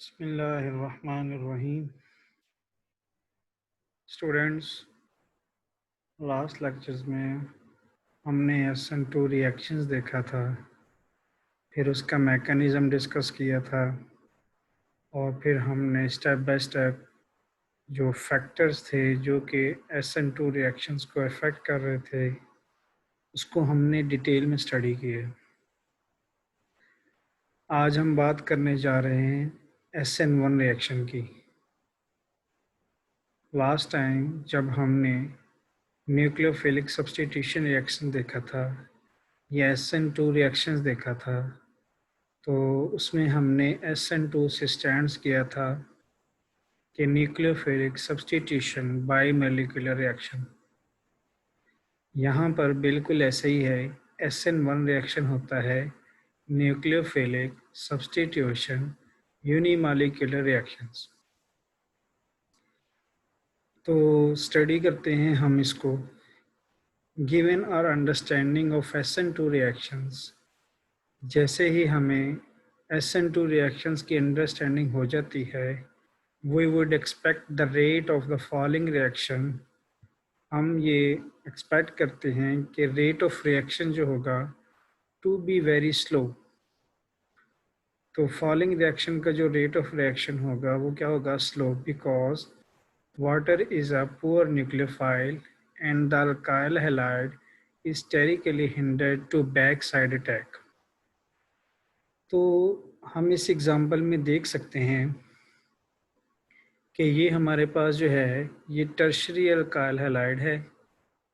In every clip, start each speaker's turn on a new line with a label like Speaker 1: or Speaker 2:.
Speaker 1: बिस्मिल्लाहिर्रहमानिर्रहीम। Students, last lectures में हमने SN2 रिएक्शंस देखा था, फिर उसका मैकेनिज़्म डिस्कस किया था और फिर हमने स्टेप बाय स्टेप जो फैक्टर्स थे जो कि SN2 रिएक्शंस को अफेक्ट कर रहे थे उसको हमने डिटेल में स्टडी किया। आज हम बात करने जा रहे हैं SN1 रिएक्शन की। लास्ट टाइम जब हमने न्यूक्लियोफिलिक सब्स्टिट्यूशन रिएक्शन देखा था या SN2 रिएक्शंस देखा था, तो उसमें हमने SN2 से स्टैंड्स किया था कि nucleophilic substitution by molecular reaction. यहाँ पर बिल्कुल ऐसे ही है, SN1 रिएक्शन होता है न्यूक्लियोफिलिक सब्स्टिट्यूशन यूनिमॉलिक्यूलर रिएक्शंस। तो स्टडी करते हैं हम इसको। Given our understanding of SN2 reactions, जैसे ही हमें SN2 रिएक्शंस की अंडरस्टैंडिंग हो जाती है, we would expect the rate of the following reaction। हम ये एक्सपेक्ट करते हैं कि रेट ऑफ रिएक्शन जो होगा टू बी वेरी स्लो। तो फॉलोइंग रिएक्शन का जो रेट ऑफ रिएक्शन होगा वो क्या होगा? Slow, because water is a poor nucleophile and the alkyl halide is sterically hindered to backside attack। तो हम इस एग्जांपल में देख सकते हैं कि ये हमारे पास जो है ये टर्शरी अल्काइल हैलाइड है,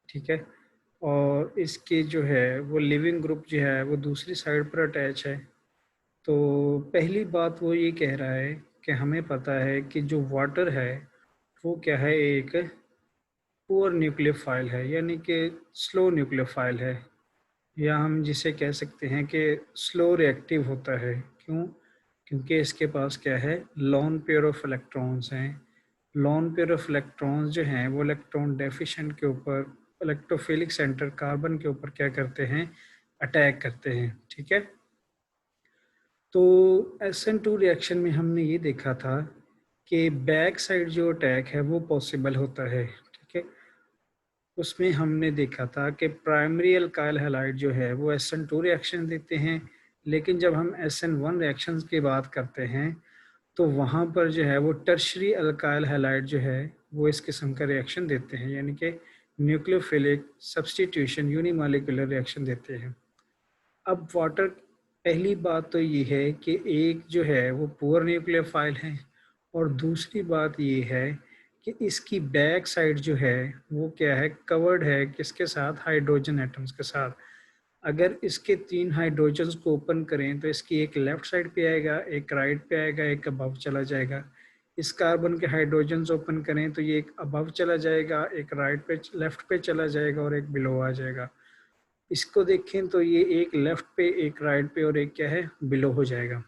Speaker 1: ठीक है, और इसके जो है वो लिविंग ग्रुप जो है वो दूसरी साइड पर अटैच है। तो पहली बात वो ये कह रहा है कि हमें पता है कि जो वाटर है वो क्या है, एक पुअर न्यूक्लियोफाइल है, यानी कि स्लो न्यूक्लियोफाइल है, या हम जिसे कह सकते हैं कि स्लो रिएक्टिव होता है। क्यों? क्योंकि इसके पास क्या है, लॉन पेयर ऑफ इलेक्ट्रॉन्स हैं। लॉन पेयर ऑफ इलेक्ट्रॉन्स जो हैं वो इलेक्ट्रॉन डेफिशिएंट के ऊपर, इलेक्ट्रोफिलिक सेंटर कार्बन के ऊपर क्या करते हैं, अटैक करते हैं, ठीक है। तो SN2 रिएक्शन में हमने ये देखा था कि बैक साइड जो अटैक है वो पॉसिबल होता है, ठीक है। उसमें हमने देखा था कि प्राइमरी अल्काइल हैलाइड जो है वो SN2 रिएक्शन देते हैं, लेकिन जब हम SN1 रिएक्शंस की बात करते हैं तो वहाँ पर जो है वो टर्शरी अल्काइल हैलाइड जो है वो इस किस्म का रिएक्शन देते हैं, यानी कि न्यूक्लियोफिलिक सब्स्टिट्यूशन यूनिमॉलिक्यूलर रिएक्शन देते हैं। अब वाटर, पहली बात तो ये है कि एक जो है वो पुअर न्यूक्लियोफाइल है, और दूसरी बात ये है कि इसकी बैक साइड जो है वो क्या है, कवर्ड है किसके साथ, हाइड्रोजन एटम्स के साथ। अगर इसके 3 हाइड्रोजन्स को ओपन करें तो इसकी एक लेफ्ट साइड पे आएगा, एक राइट पे आएगा, एक अबव चला जाएगा। इस कार्बन के हाइड्रोजन्स ओपन करें तो ये एक अबव चला जाएगा, एक राइट पे, लेफ्ट पे चला जाएगा और एक बिलो आ जाएगा। इसको देखें तो ये एक लेफ्ट पे, एक राइट पे और एक क्या है, बिलो हो जाएगा।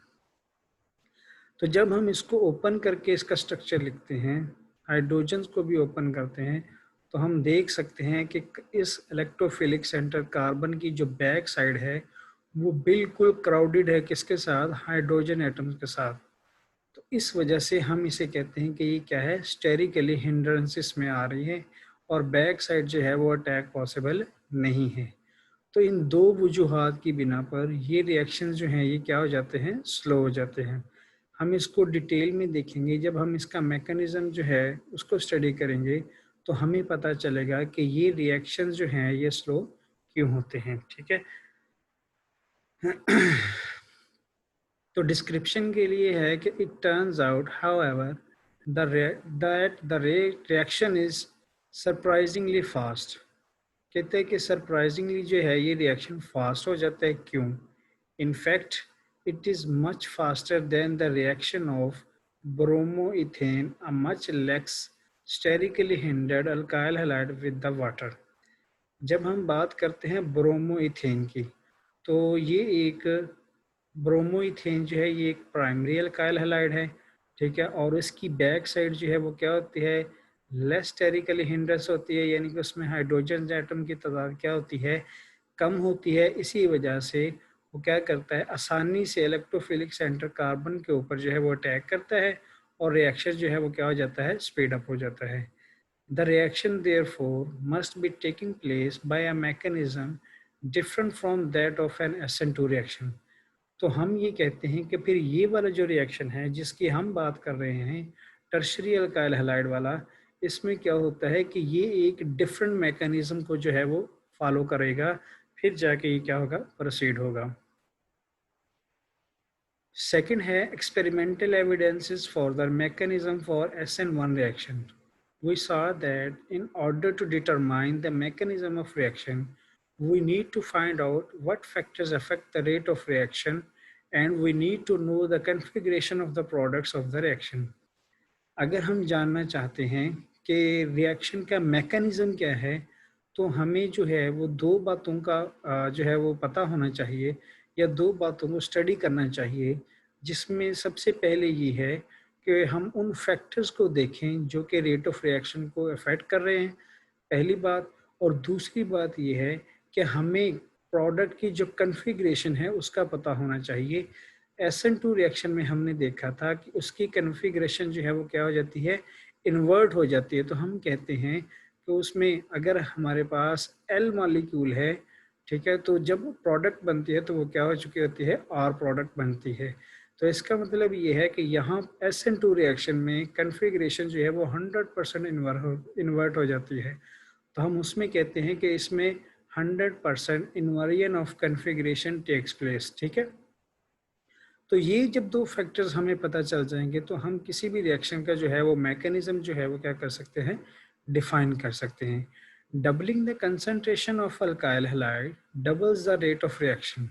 Speaker 1: तो जब हम इसको ओपन करके इसका स्ट्रक्चर लिखते हैं, हाइड्रोजन्स को भी ओपन करते हैं, तो हम देख सकते हैं कि इस इलेक्ट्रोफिलिक सेंटर कार्बन की जो बैक साइड है वो बिल्कुल क्राउडेड है किसके साथ, हाइड्रोजन एटम्स के साथ। तो इस वजह से हम इसे कहते हैं कि ये क्या है, स्टेरिकली हिंड्रेंसेस में आ रही है और बैक साइड जो है वो अटैक पॉसिबल नहीं है। तो इन दो वजूहात की बिना पर ये रिएक्शन जो हैं ये क्या हो जाते हैं, स्लो हो जाते हैं। हम इसको डिटेल में देखेंगे, जब हम इसका मैकेनिज्म जो है उसको स्टडी करेंगे तो हमें पता चलेगा कि ये रिएक्शन जो हैं ये स्लो क्यों होते हैं, ठीक है। तो डिस्क्रिप्शन के लिए है कि it turns out however that the reaction is surprisingly fast. कहते हैं कि सरप्राइजिंगली जो है ये रिएक्शन फास्ट हो जाता है। क्यों? In fact it is much faster than the reaction of bromoethane, a much less sterically hindered alkyl halide with the water. जब हम बात करते हैं ब्रोमोइथेन की, तो ये एक ब्रोमोइथेन जो है ये एक प्राइमरी अल्काइल हैलाइड है, ठीक है, और इसकी बैक साइड जो है वो क्या होती है, लेस स्टेरिकली हिंड्रेंस होती है, यानी कि उसमें हाइड्रोजन एटम की तादाद क्या होती है, कम होती है। इसी वजह से वो क्या करता है, आसानी से इलेक्ट्रोफिलिक सेंटर कार्बन के ऊपर जो है वो अटैक करता है और रिएक्शन जो है वो क्या हो जाता है, स्पीड अप हो जाता है। The reaction therefore must be taking place by a mechanism different from that of an SN2 reaction। तो हम ये कहते हैं कि फिर ये वाला जो रिएक्शन है जिसकी हम बात कर रहे हैं, टर्शरी अल्काइल हैलाइड वाला, इसमें क्या होता है कि ये एक डिफरेंट मैकेनिज्म को जो है वो फॉलो करेगा, फिर जाके ये क्या होगा, प्रोसीड होगा। सेकंड है experimental evidences for the mechanism for SN1 reaction. We saw that in order to determine the mechanism of reaction, we need to find out what factors affect the rate of reaction, and we need to know the configuration of the products of the reaction। अगर हम जानना चाहते हैं कि reaction का mechanism क्या है, तो हमें जो है वो दो बातों का जो है वो पता होना चाहिए, या दो बातों को स्टडी करना चाहिए, जिसमें सबसे पहले ये है कि हम उन फैक्टर्स को देखें जो कि रेट ऑफ रिएक्शन को अफेक्ट कर रहे हैं, पहली बात। और दूसरी बात ये है कि हमें प्रोडक्ट की जो कन्फिग्रेशन है उसका पता होना चाहिए। SN2 रिएक्शन में हमने देखा था कि उसकी कन्फिग्रेशन जो है वो क्या हो जाती है, इन्वर्ट हो जाती है। तो हम कहते हैं कि उसमें अगर हमारे पास L मॉलिक्यूल है, ठीक है, तो जब प्रोडक्ट बनती है तो वो क्या हो चुकी होती है, R प्रोडक्ट बनती है। तो इसका मतलब ये है कि यहाँ SN2 रिएक्शन में कन्फिग्रेशन जो है वो 100% इन्वर्ट हो जाती है। तो हम उसमें कहते हैं कि इसमें 100% inversion of configuration takes place, ठीक है। तो ये जब दो फैक्टर्स हमें पता चल जाएंगे तो हम किसी भी रिएक्शन का जो है वो मैकेनिज्म जो है वो क्या कर सकते हैं, डिफाइन कर सकते हैं। Doubling the concentration of alkyl halide doubles the rate of reaction.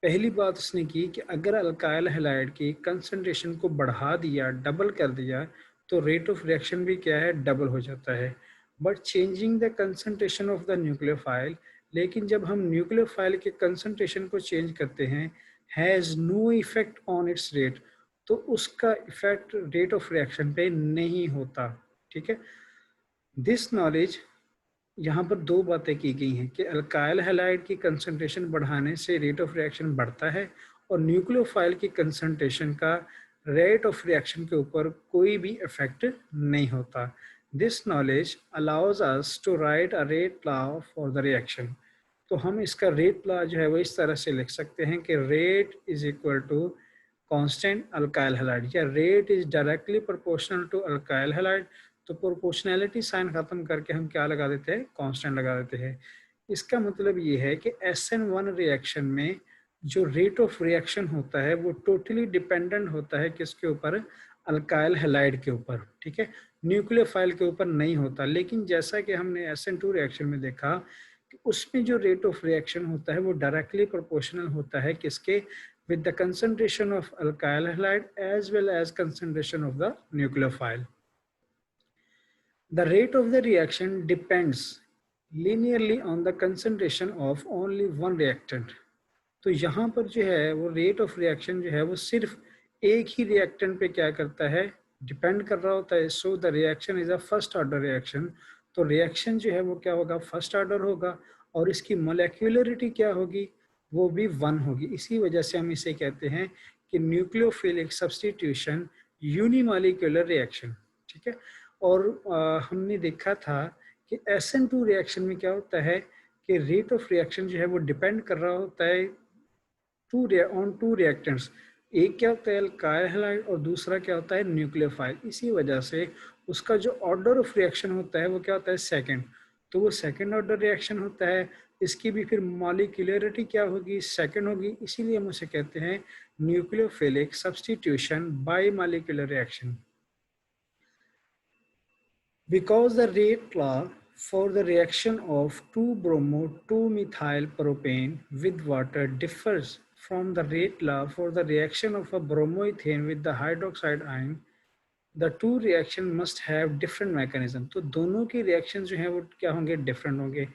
Speaker 1: पहली बात उसने की कि अगर अल्काइल हैलाइड की कंसंट्रेशन को बढ़ा दिया, डबल कर दिया, तो रेट ऑफ रिएक्शन भी क्या है, डबल हो जाता है। But changing the concentration of the nucleophile, लेकिन जब हम न्यूक्लियोफाइल के कंसंट्रेशन को चेंज करते हैं, has no effect on its rate, तो उसका इफेक्ट रेट ऑफ रिएक्शन पे नहीं होता, ठीक है। दिस नॉलेज, यहाँ पर दो बातें की गई हैं कि अल्काइल हैलाइड की कंसंट्रेशन बढ़ाने से रेट ऑफ रिएक्शन बढ़ता है, और न्यूक्लियोफाइल की कंसंट्रेशन का रेट ऑफ रिएक्शन के ऊपर कोई भी इफेक्ट नहीं होता। This knowledge allows us to write a rate law for the reaction. तो हम इसका रेट लॉ जो है वो इस तरह से लिख सकते हैं कि rate is equal to constant alkyl halide, या rate is directly proportional to alkyl halide. तो प्रोपोर्शनैलिटी साइन खत्म करके हम क्या लगा देते हैं, कांस्टेंट लगा देते हैं। इसका मतलब ये है कि SN1 रिएक्शन में जो रेट ऑफ रिएक्शन होता है वो टोटली डिपेंडेंट होता है किसके ऊपर, अल्काइल हैलाइड के ऊपर, ठीक है, न्यूक्लियोफाइल के ऊपर नहीं होता। लेकिन जैसा कि हमने SN2 रिएक्शन में देखा कि उसमें जो रेट ऑफ रिएक्शन होता है वो डायरेक्टली प्रोपोर्शनल होता है किसके, with the concentration of alkyl halide as well as concentration of the nucleophile। The rate of the reaction depends linearly on the concentration of only one reactant। तो यहाँ पर जो है वो रेट ऑफ रिएक्शन जो है वो सिर्फ एक ही रिएक्टेंट पे क्या करता है, डिपेंड कर रहा होता है। So the reaction is a first order reaction. तो रिएक्शन जो है वो क्या होगा, फर्स्ट ऑर्डर होगा, और इसकी मोलेक्युलरिटी क्या होगी, वो भी 1 होगी। इसी वजह से हम इसे कहते हैं कि न्यूक्लियोफिलिक सब्सटीट्यूशन यूनिमॉलिक्यूलर रिएक्शन, ठीक है। और हमने देखा था कि SN2 रिएक्शन में क्या होता है कि रेट ऑफ रिएक्शन जो है वो डिपेंड कर रहा होता है टू रिएक्टेंट्स। एक क्या होता है, अल्काइल हैलाइड, और दूसरा क्या होता है, न्यूक्लियोफाइल। इसी वजह से उसका जो ऑर्डर ऑफ रिएक्शन होता है वो क्या होता है, सेकंड। तो वो सेकंड ऑर्डर रिएक्शन होता है, इसकी भी फिर मॉलिक्यूलरिटी क्या होगी, सेकंड होगी। इसीलिए हम उसे कहते हैं nucleophilic substitution by molecular reaction. Because the rate law for the reaction of 2-bromo-2-methyl propane with water differs from the rate law for the reaction of a bromoethane with the hydroxide ion, the two reaction must have different mechanism। तो दोनों की reaction जो है वो क्या होंगे, different होंगे।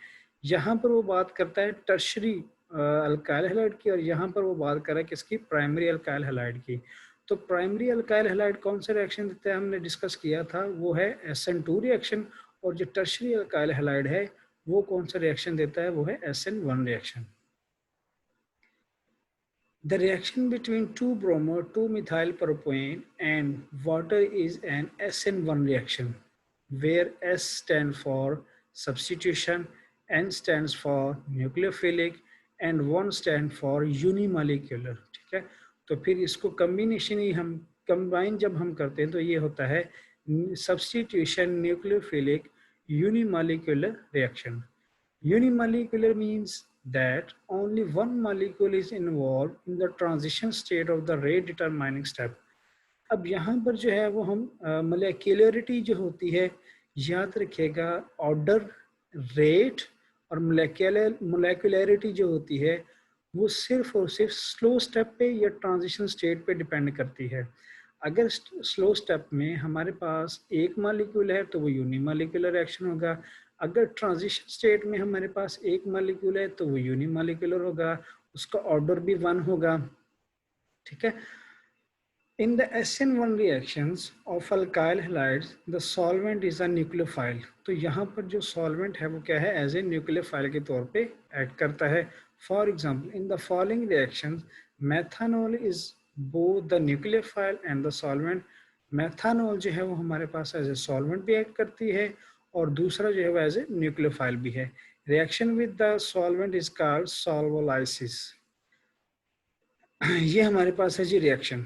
Speaker 1: यहाँ पर वो बात करता है टर्शरी अल्काइल हैलाइड की, और यहाँ पर वो बात कर रहा है किसकी, प्राइमरी अल्काइल हैलाइड की। तो प्राइमरी अल्काइल हैलाइड कौन सा रिएक्शन देता है, हमने डिस्कस किया था, वो है SN2 रिएक्शन। और जो टर्शरी अल्काइल हैलाइड है वो कौन सा रिएक्शन देता है, वो है SN1 reaction. The reaction between 2-bromo, 2-methyl-propane and water is an SN1 reaction, where S stands for substitution, N stands for nucleophilic and 1 stands for unimolecular. ठीक है, तो फिर इसको कम्बिनेशन ही हम कंबाइन जब हम करते हैं तो ये होता है substitution nucleophilic unimolecular reaction. Unimolecular means that only one molecule is involved in the transition state of the rate determining step. अब यहाँ पर जो है वो हम मोलेक्युलरिटी जो होती है, याद रखिएगा, ऑर्डर, रेट और मोलेक्युलरिटी जो होती है वो सिर्फ और सिर्फ स्लो स्टेप पे या ट्रांजिशन स्टेट पे डिपेंड करती है. अगर स्लो स्टेप में हमारे पास एक मॉलिक्यूल है तो वो यूनिमॉलिक्यूलर रिएक्शन होगा. अगर ट्रांजिशन स्टेट में हमारे पास एक मॉलिक्यूल है तो वो यूनिमॉलिक्यूलर होगा, उसका ऑर्डर भी 1 होगा. ठीक है. In the SN1 reactions of alkyl halides, the solvent is a nucleophile. तो यहाँ पर जो solvent है वो क्या है, एज ए न्यूक्लियोफाइल के तौर पे एक्ट करता है. For example, in the following reactions methanol is both the nucleophile and the solvent. methanol जो है वो हमारे पास एज ए solvent भी एक्ट करती है और दूसरा जो है वो एज ए न्यूक्लियोफाइल भी है. Reaction with the solvent is called solvolysis. ये हमारे पास है जी रिएक्शन.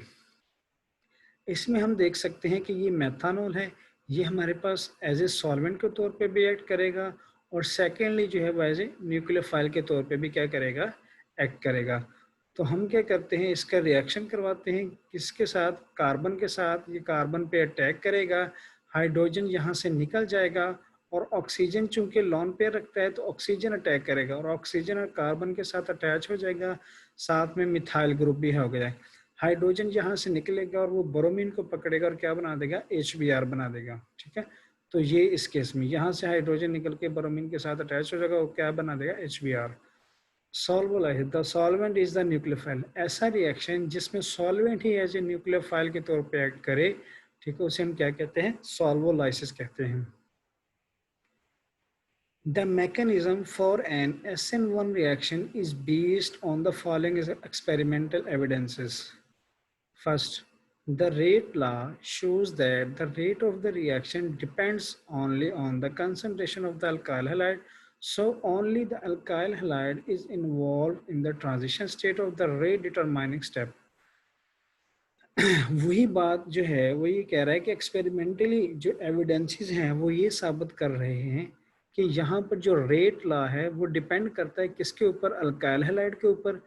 Speaker 1: इसमें हम देख सकते हैं कि ये मेथानॉल है, ये हमारे पास एज ए सॉल्वेंट के तौर पे भी एक्ट करेगा और सेकेंडली जो है वो एज ए न्यूक्लियोफाइल के तौर पे भी क्या करेगा, एक्ट करेगा. तो हम क्या करते हैं, इसका रिएक्शन करवाते हैं किसके साथ, कार्बन के साथ. ये कार्बन पे अटैक करेगा, हाइड्रोजन यहाँ से निकल जाएगा और ऑक्सीजन चूंकि लॉन पेयर रखता है तो ऑक्सीजन अटैक करेगा और ऑक्सीजन और कार्बन के साथ अटैच हो जाएगा, साथ में मिथाइल ग्रुप भी हो गया. हाइड्रोजन यहाँ से निकलेगा और वो ब्रोमीन को पकड़ेगा और क्या बना देगा, HBr बना देगा. ठीक है, तो ये इस केस में यहाँ से हाइड्रोजन निकल के ब्रोमीन के साथ अटैच हो जाएगा, वो क्या बना देगा, HBr. Solvolysis, the solvent is the nucleophile. ऐसा रिएक्शन जिसमें सॉल्वेंट ही एज ए न्यूक्लियोफाइल के तौर पे एक्ट करे, ठीक है, उसे हम क्या कहते हैं, सॉल्वोलाइसिस कहते हैं. The mechanism for an SN1 reaction is based on the following experimental evidences. First, the rate law shows that the rate of the reaction depends only on the concentration of the alkyl halide. So only the alkyl halide is involved in the transition state of the rate determining step. वही बात जो है वो ये कह रहा है कि एक्सपेरिमेंटली जो एविडेंसेस हैं वो ये साबित कर रहे हैं कि यहाँ पर जो रेट लॉ है वो डिपेंड करता है किसके ऊपर, अल्काइल हैलाइड के ऊपर.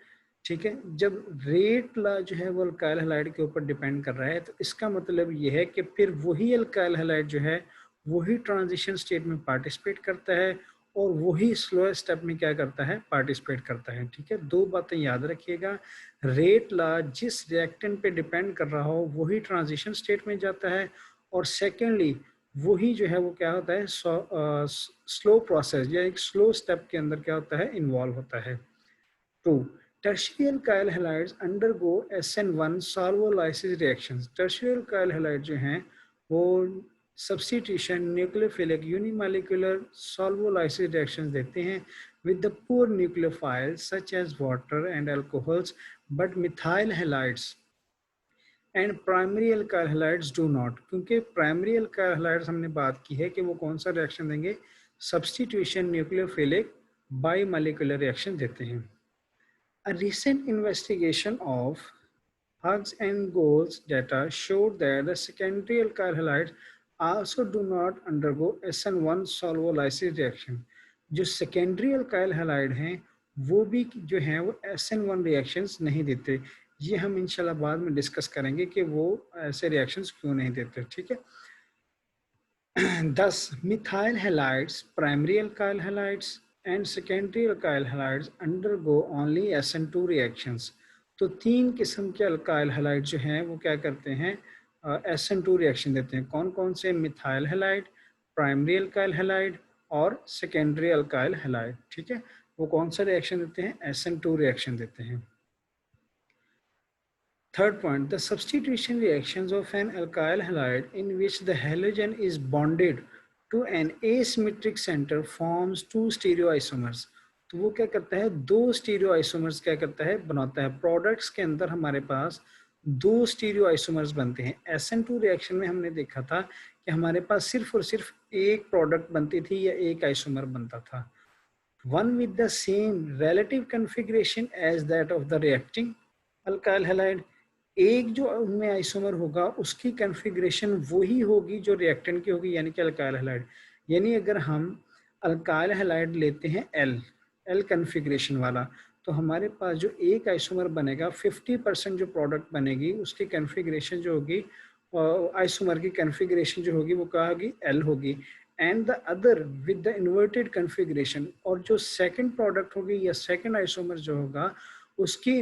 Speaker 1: ठीक है, जब रेट लॉ जो है वो अल्काइल हैलाइड के ऊपर डिपेंड कर रहा है तो इसका मतलब ये है कि फिर वही अल्काइल हैलाइड जो है वही ट्रांजिशन स्टेट में पार्टिसिपेट करता है और वही स्लो स्टेप में क्या करता है, पार्टिसिपेट करता है. ठीक है, दो बातें याद रखिएगा, रेट लॉ जिस रिएक्टेंट पे डिपेंड कर रहा हो वही ट्रांजिशन स्टेट में जाता है और सेकेंडली वही जो है वो क्या होता है, स्लो प्रोसेस या एक स्लो स्टेप के अंदर क्या होता है, इन्वॉल्व होता है. तो tertiary alkyl halides undergo SN1 solvolysis reactions. tertiary alkyl halides जो हैं वो substitution nucleophilic unimolecular solvolysis reactions देते हैं with the poor nucleophiles such as water and alcohols, but methyl halides and primary alkyl halides do not. क्योंकि primary alkyl halides हमने बात की है कि वो कौन सा reaction देंगे, substitution nucleophilic bimolecular reaction देते हैं. A recent investigation of Hughes and Gould's data showed that the secondary alkyl halides also do not undergo SN1 solvolysis reaction. जो secondary alkyl halide हैं वो भी जो हैं वो SN1 reactions नहीं देते. ये हम इंशाल्लाह बाद में डिस्कस करेंगे कि वो ऐसे reactions क्यों नहीं देते. ठीक है, thus methyl halides, primary alkyl halides and secondary alkyl halides undergo only SN2 reactions. तो तीन किस्म के अल्काइल हैलाइड जो हैं वो क्या करते हैं, SN2 रिएक्शन देते हैं. कौन कौन से, methyl halide, primary alkyl halide और सेकेंडरी अल्काइल हैलाइड. ठीक है, वो कौन सा रिएक्शन देते हैं, SN2 रिएक्शन देते हैं. Third point, the substitution reactions of an alkyl halide in which the halogen is bonded to an asymmetric center forms two stereoisomers. तो वो क्या करता है, दो स्टीरियो आइसोमर्स क्या करता है, बनाता है। प्रोडक्ट्स के अंदर हमारे पास दो स्टीरियो आइसोमर्स बनते हैं। SN2 रिएक्शन में हमने देखा था कि हमारे पास सिर्फ और सिर्फ एक प्रोडक्ट बनती थी या एक आइसोमर बनता था, one with the same relative configuration as that of the reacting alkyl halide। एक जो उनमें आइसोमर होगा उसकी कन्फिग्रेशन वही होगी जो रिएक्टेंट की होगी, यानी कि अल्काइल हैलाइड। यानी अगर हम अल्काइल हैलाइड लेते हैं एल एल कन्फिग्रेशन वाला, तो हमारे पास जो एक आइसोमर बनेगा 50% जो प्रोडक्ट बनेगी उसकी कन्फिग्रेशन जो होगी, आइसोमर की कन्फिग्रेशन जो होगी वो क्या होगी, एल होगी। And the other with the inverted configuration, और जो सेकंड प्रोडक्ट होगी या सेकंड आइसोमर जो होगा उसकी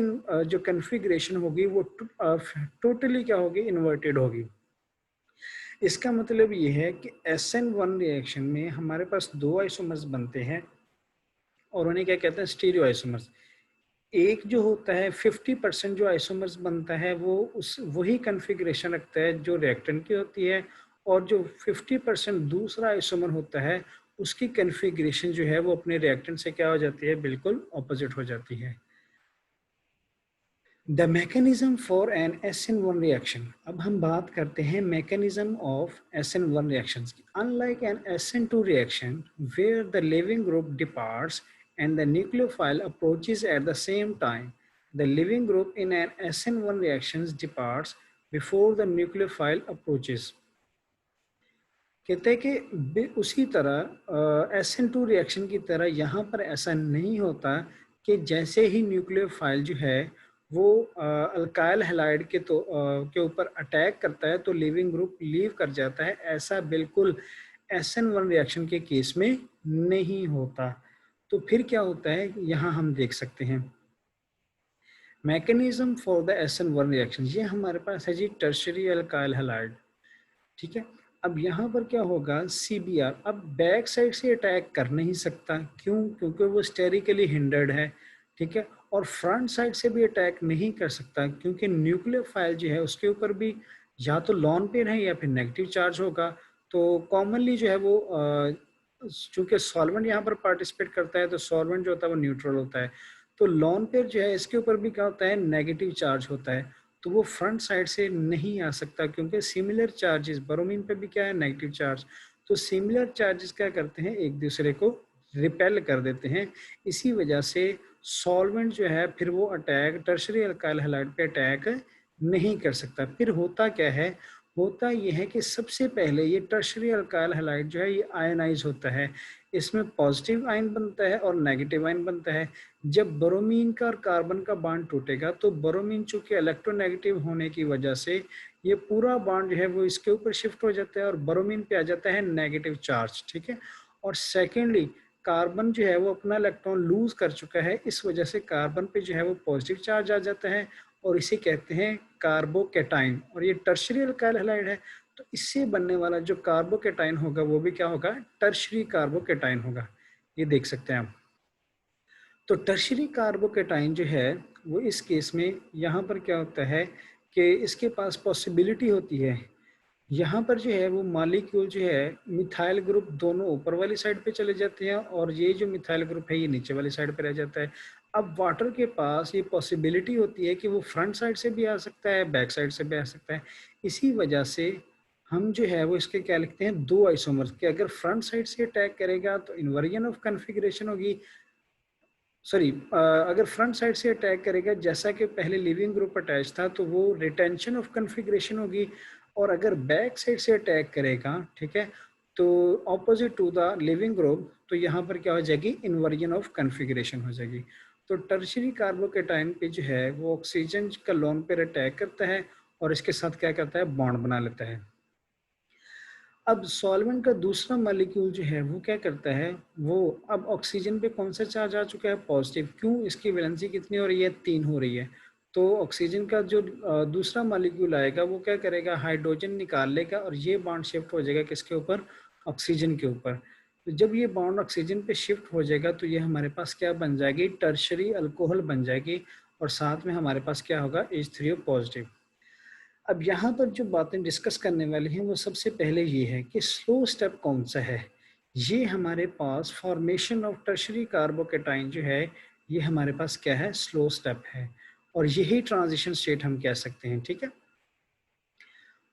Speaker 1: जो कन्फिग्रेशन होगी वो टोटली क्या होगी, इन्वर्टेड होगी। इसका मतलब ये है कि SN1 रिएक्शन में हमारे पास दो आइसोमर्स बनते हैं और उन्हें क्या कहते हैं, स्टीरियो आइसोमर्स। एक जो होता है 50% जो आइसोमर्स बनता है वो उस वही कन्फिग्रेशन रखता है जो रिएक्टेंट की होती है, और जो 50% दूसरा आइसोमर होता है उसकी कन्फिग्रेशन जो है वो अपने रिएक्टेंट से क्या हो जाती है, बिल्कुल ऑपोजिट हो जाती है। The mechanism for an SN1 reaction. अब हम बात करते हैं मैकेनिज्म ऑफ SN1 रिएक्शंस की। Unlike an SN2 reaction where the leaving group departs and the nucleophile approaches at the same time, the living group in an SN1 reactions departs before the nucleophile approaches। कहते हैं कि उसी तरह SN2 reaction की तरह यहाँ पर ऐसा नहीं होता कि जैसे ही न्यूक्लियोफाइल जो है वो अल्काइल हैलाइड के ऊपर अटैक करता है तो लिविंग ग्रुप लीव कर जाता है। ऐसा बिल्कुल SN1 रिएक्शन के केस में नहीं होता। तो फिर क्या होता है, यहाँ हम देख सकते हैं mechanism for the SN1 reaction. ये हमारे पास है जी टर्शरी अल्काइल हैलाइड, ठीक है। अब यहाँ पर क्या होगा, CBr अब बैक साइड से अटैक कर नहीं सकता, क्यों, क्योंकि वो स्टेरिकली हिंडर्ड है, ठीक है। और फ्रंट साइड से भी अटैक नहीं कर सकता क्योंकि न्यूक्लियोफाइल जो है उसके ऊपर भी या तो लॉन पेयर है या फिर नेगेटिव चार्ज होगा। तो कॉमनली जो है वो चूंकि सॉल्वेंट यहाँ पर पार्टिसिपेट करता है तो सॉल्वेंट जो होता है वो न्यूट्रल होता है, तो लॉन पेयर जो है इसके ऊपर भी क्या होता है, नेगेटिव चार्ज होता है, तो वो फ्रंट साइड से नहीं आ सकता क्योंकि सिमिलर चार्जेस, ब्रोमीन पे भी क्या है, नेगेटिव चार्ज। तो सिमिलर चार्जेस क्या करते हैं, एक दूसरे को रिपेल कर देते हैं। इसी वजह से सॉल्वेंट जो है फिर वो अटैक टर्शरी अल्काइल हैलाइड पे अटैक नहीं कर सकता। फिर होता क्या है, होता यह है कि सबसे पहले ये टर्शरी अल्काइल हैलाइड जो है ये आयनाइज होता है। इसमें पॉजिटिव आयन बनता है और नेगेटिव आयन बनता है। जब ब्रोमीन का और कार्बन का बॉन्ड टूटेगा तो ब्रोमीन चूंकि इलेक्ट्रोनेगेटिव होने की वजह से ये पूरा बॉन्ड जो है वो इसके ऊपर शिफ्ट हो जाता है और ब्रोमीन पे आ जाता है नेगेटिव चार्ज, ठीक है। और सेकेंडली कार्बन जो है वो अपना इलेक्ट्रॉन लूज कर चुका है, इस वजह से कार्बन पे जो है वो पॉजिटिव चार्ज आ जाता है और इसे कहते हैं कार्बोकेटाइन। और ये टर्शरी अल्काइल हैलाइड है तो इससे बनने वाला जो कार्बोकेटाइन होगा वो भी क्या होगा, टर्शरी कार्बोकेटाइन होगा। ये देख सकते हैं आप। तो टर्शरी कार्बोकेटाइन जो है वो इस केस में यहाँ पर क्या होता है कि इसके पास पॉसिबिलिटी होती है, यहाँ पर जो है वो मॉलिक्यूल जो है मिथाइल ग्रुप दोनों ऊपर वाली साइड पे चले जाते हैं और ये जो मिथाइल ग्रुप है ये नीचे वाली साइड पे रह जाता है। अब वाटर के पास ये पॉसिबिलिटी होती है कि वो फ्रंट साइड से भी आ सकता है, बैक साइड से भी आ सकता है। इसी वजह से हम जो है वो इसके क्या लिखते हैं, दो आइसोमर्स के अगर फ्रंट साइड से अटैक करेगा तो इन्वर्जन ऑफ कन्फिग्रेशन होगी, सॉरी अगर फ्रंट साइड से अटैक करेगा जैसा कि पहले लिविंग ग्रुप अटैच था तो वो रिटेंशन ऑफ कन्फिग्रेशन होगी। और अगर बैक साइड से अटैक करेगा, ठीक है, तो opposite to the leaving group, तो यहाँ पर क्या हो जाएगी, इन्वर्जन ऑफ कन्फिग्रेशन हो जाएगी। तो टर्शरी कार्बोकेटाइन पे जो है वो ऑक्सीजन का लोन पर अटैक करता है और इसके साथ क्या करता है, बॉन्ड बना लेता है। अब सॉल्वेंट का दूसरा मॉलिक्यूल जो है वो क्या करता है, वो अब ऑक्सीजन पे कौन सा चार्ज आ चुका है, पॉजिटिव। क्यों, इसकी वैलेंसी कितनी हो रही है, 3 हो रही है। तो ऑक्सीजन का जो दूसरा मॉलिक्यूल आएगा वो क्या करेगा, हाइड्रोजन निकाल लेगा और ये बॉन्ड शिफ्ट हो जाएगा किसके ऊपर, ऑक्सीजन के ऊपर। तो जब ये बॉन्ड ऑक्सीजन पे शिफ्ट हो जाएगा तो ये हमारे पास क्या बन जाएगी, टर्शरी अल्कोहल बन जाएगी और साथ में हमारे पास क्या होगा, H3O पॉजिटिव। अब यहाँ पर जो बातें डिस्कस करने वाली हैं वो सबसे पहले ये है कि स्लो स्टेप कौन सा है। ये हमारे पास फॉर्मेशन ऑफ टर्शरी कार्बोकेटाइन जो है, ये हमारे पास क्या है, स्लो स्टेप है, और यही ट्रांजिशन स्टेट हम कह सकते हैं, ठीक है।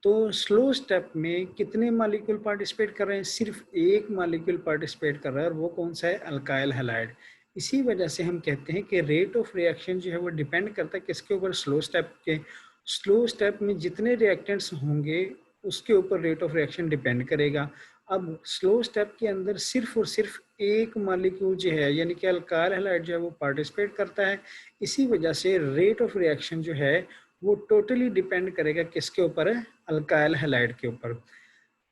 Speaker 1: तो स्लो स्टेप में कितने मॉलिक्यूल पार्टिसिपेट कर रहे हैं, सिर्फ एक मॉलिक्यूल पार्टिसिपेट कर रहा है, और वो कौन सा है, अल्काइल हैलाइड। इसी वजह से हम कहते हैं कि रेट ऑफ रिएक्शन जो है वो डिपेंड करता है किसके ऊपर, स्लो स्टेप के। स्लो स्टेप में जितने रिएक्टेंट्स होंगे उसके ऊपर रेट ऑफ रिएक्शन डिपेंड करेगा। अब स्लो स्टेप के अंदर सिर्फ और सिर्फ एक मॉलिक्यूल जो है यानी कि अल्काइल हैलाइड जो है वो पार्टिसिपेट करता है। इसी वजह से रेट ऑफ रिएक्शन जो है वो टोटली डिपेंड करेगा किसके ऊपर है, अल्काइल हैलाइड के ऊपर।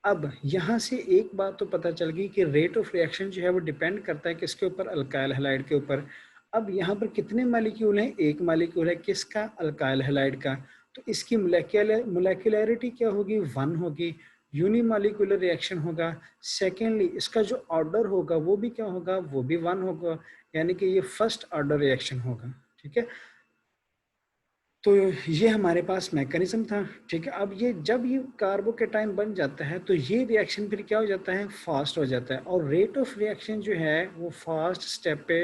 Speaker 1: अब यहाँ से एक बात तो पता चल गई कि रेट ऑफ रिएक्शन जो है वो डिपेंड करता है किसके ऊपर, अल्काइल हैलाइड के ऊपर। अब यहाँ पर कितने मॉलिक्यूल हैं, एक मॉलिक्यूल है, किसका, अल्काइल हैलाइड का। तो इसकी मोलेक्युलरिटी क्या होगी, 1 होगी। यूनिमॉलिक्यूलर रिएक्शन होगा। सेकेंडली इसका जो ऑर्डर होगा वो भी क्या होगा, वो भी 1 होगा, यानी कि ये फर्स्ट ऑर्डर रिएक्शन होगा, ठीक है। तो ये हमारे पास मैकेनिज्म था, ठीक है। अब ये जब ये कार्बोकेटाइन बन जाता है तो ये रिएक्शन फिर क्या हो जाता है, फास्ट हो जाता है, और रेट ऑफ रिएक्शन जो है वो फास्ट स्टेप पे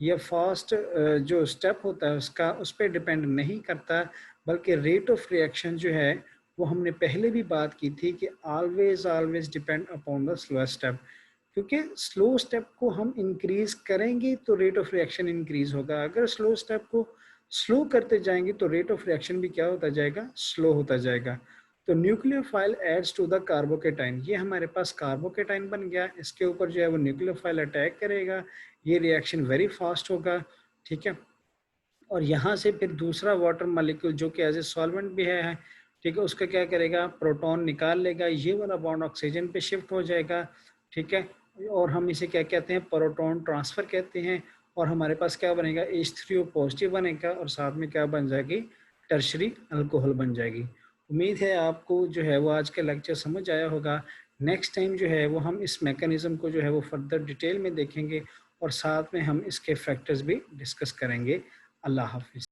Speaker 1: या फास्ट जो स्टेप होता है उसका, उस पर डिपेंड नहीं करता, बल्कि रेट ऑफ रिएक्शन जो है वो हमने पहले भी बात की थी कि always always depend upon the slow step. क्योंकि स्लो स्टेप को हम इंक्रीज करेंगे तो रेट ऑफ रिएक्शन इंक्रीज होगा, अगर स्लो स्टेप को स्लो करते जाएंगे तो रेट ऑफ रिएक्शन भी क्या होता जाएगा, स्लो होता जाएगा। तो nucleophile adds to the carbocation, ये हमारे पास कार्बोकेटाइन बन गया, इसके ऊपर जो है वो न्यूक्लियोफाइल अटैक करेगा, ये रिएक्शन वेरी फास्ट होगा, ठीक है। और यहाँ से फिर दूसरा वाटर मॉलिक्यूल जो कि एज ए सॉल्वेंट भी है, ठीक है, उसका क्या करेगा, प्रोटॉन निकाल लेगा, ये वाला बॉन्ड ऑक्सीजन पे शिफ्ट हो जाएगा, ठीक है। और हम इसे क्या कहते हैं, प्रोटॉन ट्रांसफर कहते हैं। और हमारे पास क्या बनेगा, H3O पॉजिटिव बनेगा, और साथ में क्या बन जाएगी, टर्शरी अल्कोहल बन जाएगी। उम्मीद है आपको जो है वो आज का लेक्चर समझ आया होगा। नेक्स्ट टाइम जो है वो हम इस मैकेनिज्म को जो है वो फर्दर डिटेल में देखेंगे, और साथ में हम इसके फैक्टर्स भी डिस्कस करेंगे। अल्लाह हाफिज़।